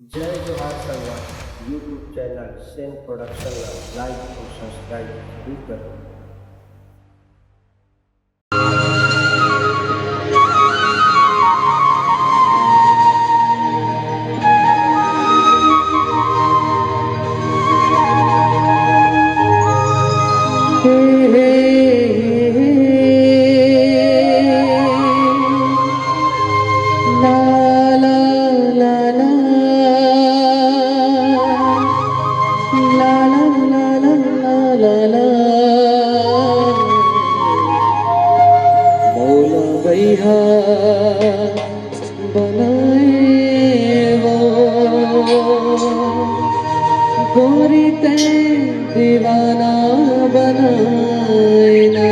जय जोहार Sangwan YouTube channel Sen production like और सब्सक्राइब जरूर करें। मौला भैया बनाए वो गोरी ते दीवाना बनाए ना।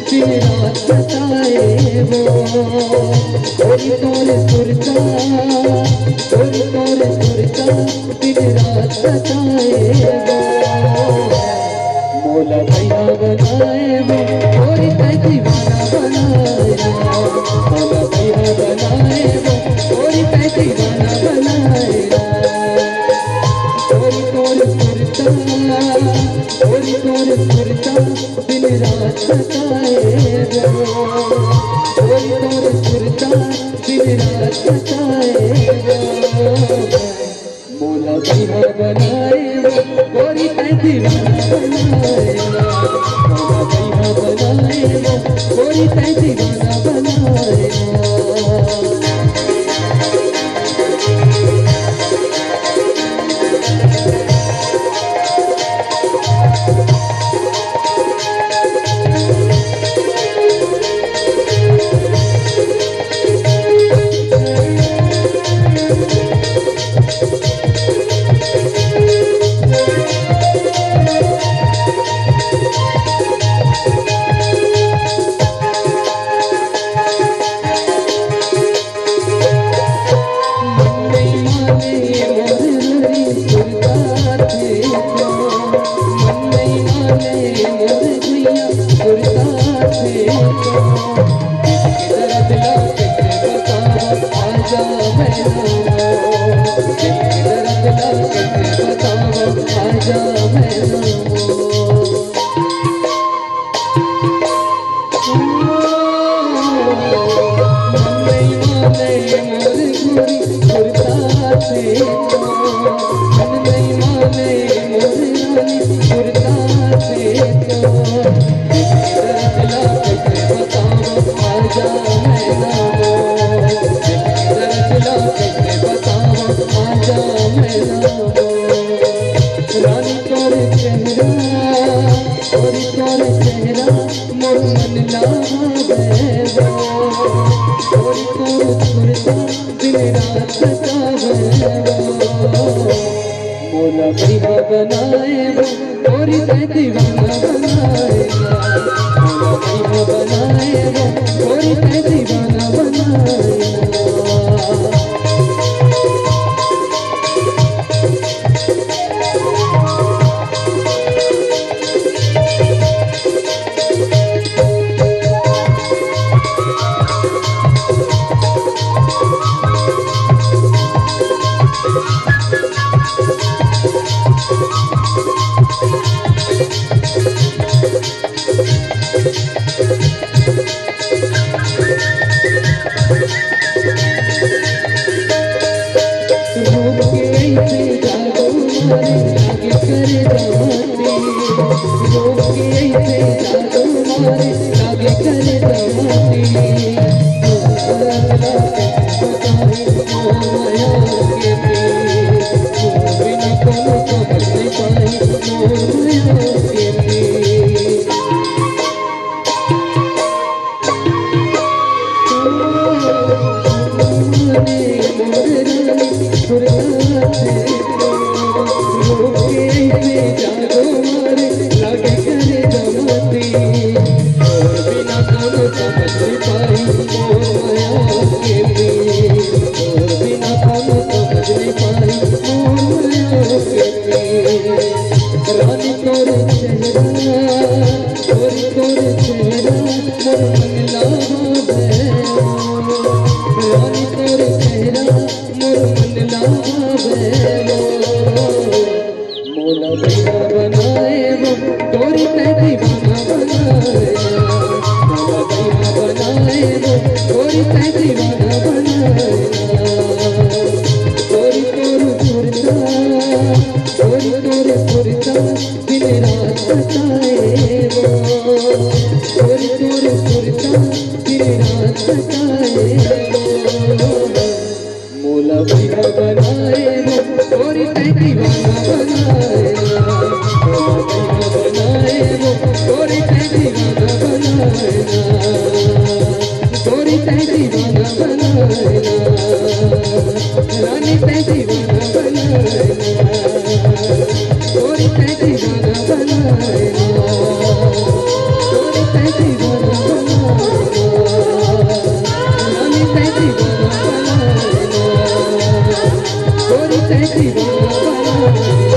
दिन रात सताए वो ओरी तोरे सुरता दिन रात सताए वो मौला भैया बनाए वो ओरी ते दीवाना बनाए मौला भैया बनाए वो ओरी ते दीवाना बनाए ओरी तोरे सुरता दिन रात सताए वो ओरी तोरे सुरता दिन रात सताए वो मौला भैया बनाए वो ओरी ते दीवाना बनाए मौला भैया बनाए वो ओरी ते दीवाना बनाए। मौला भैया बनाए वो ओरी ते दीवाना बनाए मौला भैया बनाए वो ओरी ते दीवाना बनाए। रानी तोर चेहरा मोर मन लावे रानी तोर चेहरा मोर मन लावे मोला भैया बनाए वो तोरी ते दीवाना बनाए मोला भैया बनाए वो तोरी ते दीवाना बनाए तोरी तोर सुरता तोरी तोर सुरता दिन रात सताए वो तोरी तोर सुरता दिन रात सताए मोला भैया बनाए वो तोरी ते दीवाना बनाए मोला भैया बनाए वो तोरी ते दीवाना बनाए तोरी ते दीवाना बनाए रानी ते दीवाना बनाए तोरी ते दीवाना बनाए तोरी ते दीवाना बनाए रानी ते दीवाना बनाए तोरी ते दीवाना बनाए